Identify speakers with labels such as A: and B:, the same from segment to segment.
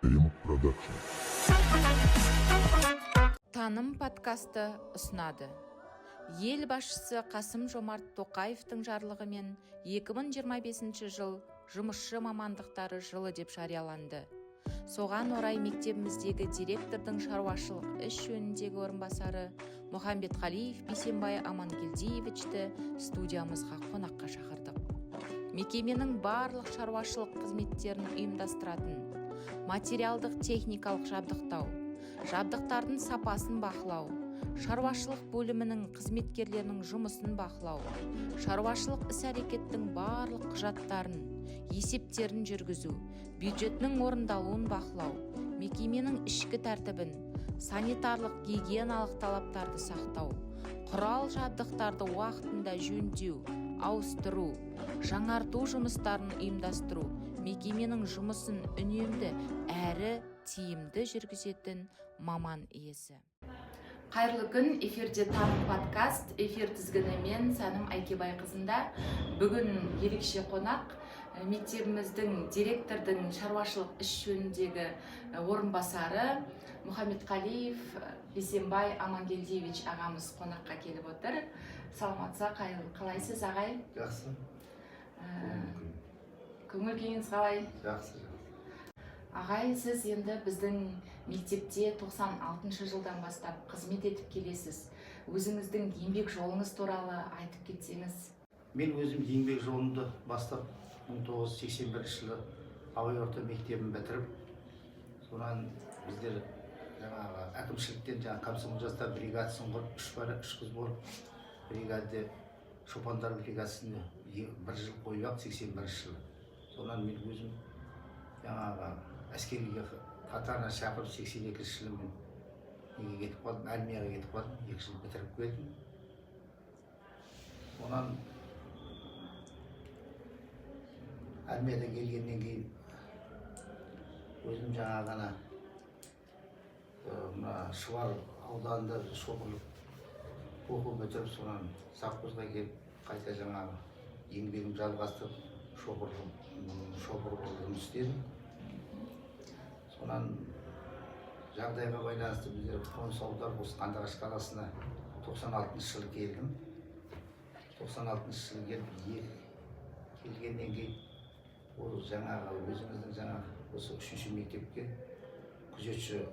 A: Production.
B: Таным подкасты ұсынады. Ел басшысы Қасым-Жомарт Тоқаевтың жарлығымен 2025 жыл жұмысшы мамандықтары жылы деп жарияланды. Соған орай мектебіміздегі директордың шаруашылық іс жөніндегі орынбасары Мұхамбетқалиев Бейсенбай Амангелдиевичті студиямызға қонаққа шақырдық. Мекеменің барлық шаруашылық қызметтерін ұйымдастыратын, материалдық техникалық жабдықтау, жабдықтардың сапасын бақылау, шаруашылық бөлімінің қызметкерлерінің жұмысын бақылау, шаруашылық іс-әрекеттің барлық құжаттарын, есептерін жүргізу, бюджетінің орындалуын бақылау, мекеменің ішкі тәртібін, санитарлық гигиеналық талаптарды сақтау, құрал жабдықтарды уақытында жөндеу, ауыстыру, жаңарту жұмыстарын ұйымдастыру, мекеменің жұмысын үнемді әрі тиімді жүргізетін маман иесі. Қайырлы күн, эфирде Таным подкаст, эфир тізгінімен Сәнім Айкебайқызында. Бүгін ерекше қонақ мектебіміздің директордың шаруашылық іс жөніндегі орынбасары Мұхамбетқалиев Бейсенбай Амангелдиевич ағамыз қонаққа келіп отыр. Саламатса, қалайсыз ағай?
C: Жақсы.
B: Көңіл күйіңіз қалай?
C: Жақсы.
B: Ағай, сіз енді біздің мектепте 96 жылдан бастап қызмет етіп келесіз. Өзіңіздің еңбек жолыңыз туралы айтып кетсеңіз.
C: Мен өзім еңбек жолымды бастап 1981 жылы Абай орта мектебін бітіріп, сонан біздер жаңағы әкімшіліктен комсомол жастар бригадасын құрып, 3 қыз болып, бригада шопандар бригадасында 1 жыл қойып, 81 жылы. Сонан мен өзім жаңағы әскериге қатарына шақырып 82 жылы мен неге кетіп қалдым, армияға кетіп қалдым, 2 жыл бітіріп келдім. Онан армияда келгеннен кейін өзім жаңағы ғана мына Шұбар ауданында шопырлық оқу бітіріп, сонан совхозға келіп, қайта жаңағы еңбегім жалғастырып, шопыр болып жұмыс істедім. Сонан жағдайға байланысты біздер қоныс аударып осы Қандыағаш қаласына 96 жылы келдім. 96 жылы келгеннен кейін ол жаңағы өзіміздің жаңағы осы 3-ші мектепке күзетші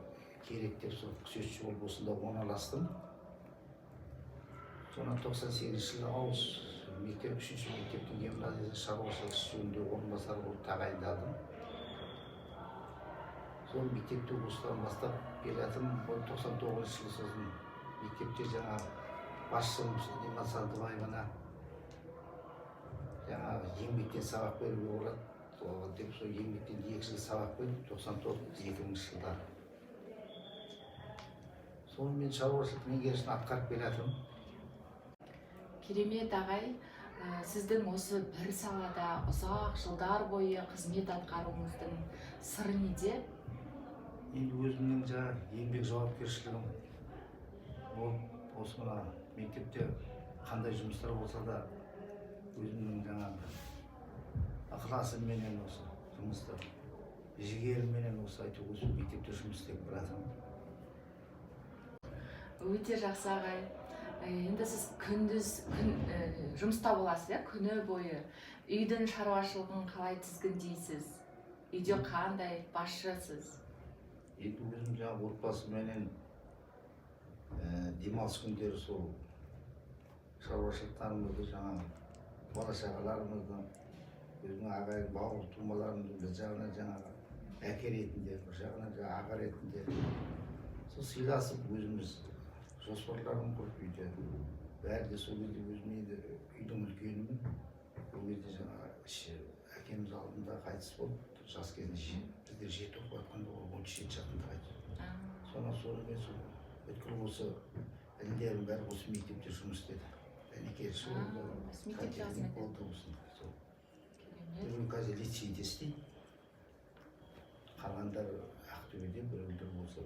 C: керек деп, сол күзетші болып осында орналастым. Сонан 98 жылы ауыз мектеп 3-ші мектептің гимназиясы шаруашылық іс жөніндегі орынбасары болып тағайындалдым. Сол мектепте осыдан бастап келатырмын. 99 жылы сосын мектепте жаңағы басшымыз Диман Сандыбаевна жаңағы еңбектен сабақ беруге болады деп, сол еңбектен 2 жыл сабақ беріп, 99-2000 жылдары. Соны мен шаруашылық меңгерушісін атқарып келатырмын.
B: Керемет ағай, сіздің осы бір салада ұзақ жылдар бойы қызмет атқаруыңыздың сыры неде?
C: Енді өзімнің жаңағы еңбек жауапкершілігім болып, осы мына мектепте қандай жұмыстар болса да өзімнің жаңағы ықыласымменен осы жұмысты жігерімменен осы айту осы мектепте жұмыс істеп баратырмын.
B: Өте жақсы ағай. Енді сіз күндіз жұмыста боласыз, күні бойы. Үйдің шаруашылығын қалай тізгіндейсіз? Үйде қандай басшысыз?
C: Енді өзім жаңағы отбасыменен демалыс күндері сол шаруашылықтарымызды, жаңағы бала-шағаларымызды, өзінің ағайын бауыр тумаларымды бір жағынан жаңағы әке ретінде, бір жағынан жаңағы аға ретінде сол сыйласып өзіміз жоспарларын құрып үйде. Бәрі де сол кезде өзім енді үйдің үлкенімін. Ол кезде жаңағы әкеміз алдында қайтыс болып, жас кезінде біздер 7 оқып жатқанда ол 17 жасында қайтыс. Соны мен сол бүткіл осы інілерім бәрі осы мектепте жұмыс істеді. Әнекелші болды, категорик болды осында. Біреуі қазір лицейде істейді. Қалғандар Ақтөбеде, біреулер болса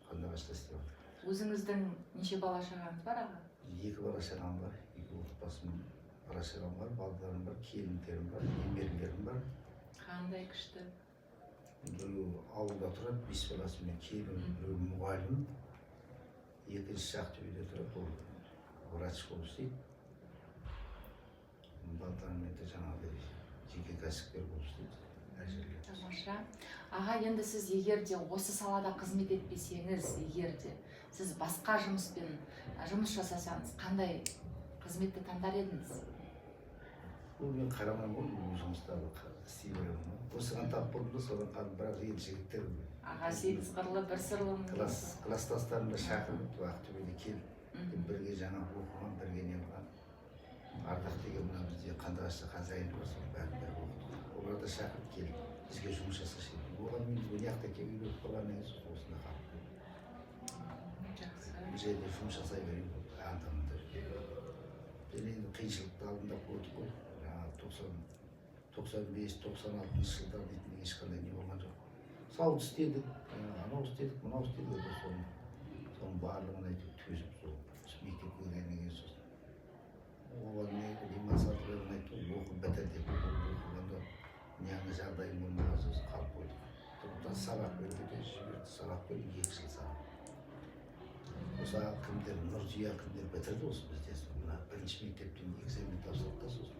C: Қандыағашта істеп жатыр.
B: Өзіңіздің неше бала-шағаңыз бар аға?
C: 2 бала-шағам бар, 2 отбасым бала-шағам бар, балдарым бар, келіндерім бар, немерелерім бар.
B: Қандай күшті?
C: Біреуі ауылда тұрады, 5 баласымен, біреу мұғалім, екінші Ақтөбеде тұрады, ол врач болып істейді. Балдармен де жаңағыдай жеке кәсіпкер болып істейді.
B: Тамаша. Аға, енді сіз егерде осы салада қызмет етпесеңіз, егерде сіз басқа жұмыспен жұмыс жасасаңыз, қандай қызметті таңдар едіңіз?
C: Бұл мен қарамаймын ғой, бұл жұмыстарды істей беремін. Осыған тап болдым да, содан қалып бірақ ел жігіттер.
B: Аға, 8 қырлы, 1 сырлы ма?
C: Класстастарымды шақырып, Ақтөбеде келіп, бірге жаңа оқыған, бірге не қылған. Ардақ деген мына бізде Қандыағашта хозяин бар, соның бәрін оқыдық. Оларды шақырып келіп, бізге жұмыс жасашы еді. Оған мен бұл жақта келіп үйреніп қалғаннан кейін осында қалып.
B: Жақсы.
C: Бұл жерде жұмыс жасай берейін болды, анда-мында. Мен енді қиыншылықты алдында көрдік қой. Жаңағы 95-96 жылдар дейтін ешқандай не болған жоқ. Сауыт істедік, анау істедік, мынау істедік. Соның барлығын әйтеуір төзіп сол мектеп келгеннен кейін сосын. Оған демонстраторларын айтты, оқып бітір деп оқығанда неғана жағдайым болмаған сосын қалып қойдық. Тұрғыдан сабақ берді де жіберді, сабақ берді 2 жыл сабақ. Осы кімдер, Нұрзия кімдер бітірді осы бізде. Мына бірінші мектептен экзамен тапсырды да сосын.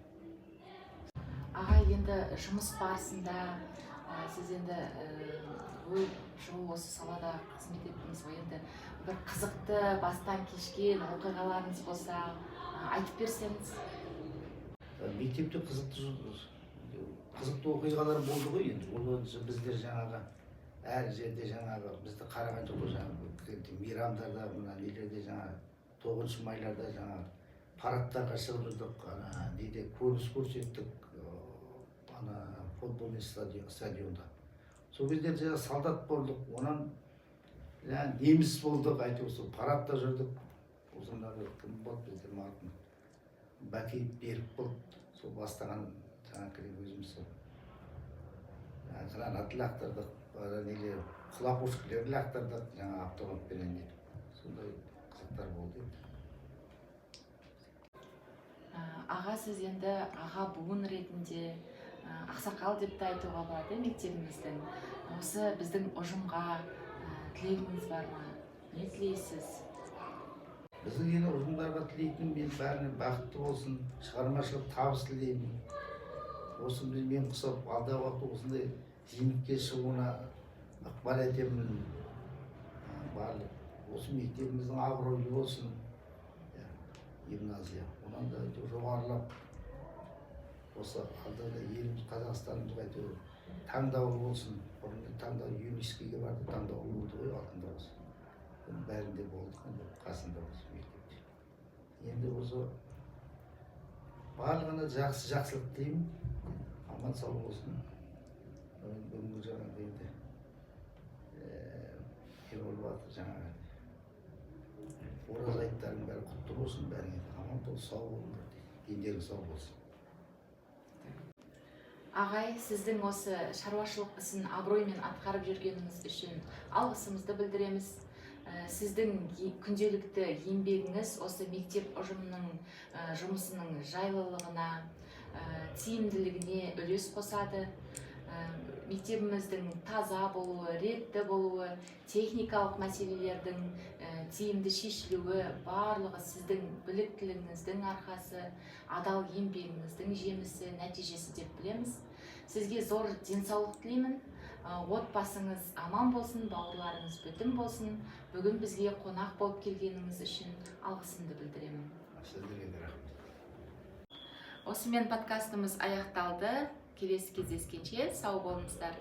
B: Аға, енді жұмыс барысында сіз енді жыл осы салада қызмет еттіңіз ғой, енді бір қызықты бастан кешкен оқиғаларыңыз болса айтып берсеңіз.
C: Мектепте қызықты оқиғалар болды ғой енді. Ол біздер жаңағы әр жерде жаңағы бізді қараған жоқ қой, жаңағы мейрамдарда, мына нелерде жаңағы 9 майларда жаңағы парадтарға шығып жүрдік, неде көрініс көрсеттік, футбольный стадионда. Сол кездер жаңағы солдат болдық, онан неміс болдық, әйтеуір сол парадта жүрдік. Осындағы кім болды біздер мартын? Бәкеев беріп болды, сол бастаған жаңағы өзіміз сол. Гранат лақтырдық, хлопушкілер лақтырдық, жаңа автоматпенен етіп. Сондай қызықтар болды.
B: Аға, сіз енді аға буын ретінде ақсақал деп те айтуға болады мектебіміздің. Осы біздің ұжымға тілегіңіз бар ма? Не тілейсіз?
C: Біздің енді ұжымдарға тілейтінім, мен бәріне бақытты болсын, шығармашылық табыс тілеймін. Осы мен құсап, алдағы уақытта осындай жеңіске шығуына ықпал етемін. Барлық осы мектебіміздің абыройлы болсын, гимназия. Онан да жоғарылап, осы алдында еліміз Қазақстанымызға әйтеуір таңдаулы болсын. Бұрында таңдау ЮНЕСКО-ге барды, таңдаулы болды ғой алдында осы. Бәрінде болдық, қасында осы мектепте. Енді осы барлығына жақсылық тілеймін, аман сау болсын. Бүгінгі жаңағы енді болып жатыр жаңағы ораз айттарың бәрі құтты болсын, бәріңе аман бол, сау болыңдар дейді. Дендерің сау болсын.
B: Ағай, сіздің осы шаруашылық ісін абыроймен атқарып жүргеніңіз үшін алғысымызды білдіреміз. Сіздің күнделікті еңбегіңіз осы мектеп ұжымының жұмысының жайлылығына, тиімділігіне үлес қосады. Мектебіміздің таза болуы, ретті болуы, техникалық мәселелердің тиімді шешілуі барлығы сіздің біліктілігіңіздің арқасы, адал еңбегіңіздің жемісі, нәтижесі деп білеміз. Сізге зор денсаулық тілеймін. Отбасыңыз аман болсын, бауырларыңыз бүтін болсын. Бүгін бізге қонақ болып келгеніңіз үшін алғысымды білдіремін. Осымен подкастымыз аяқталды. Келесі кездескенше сау болыңыздар.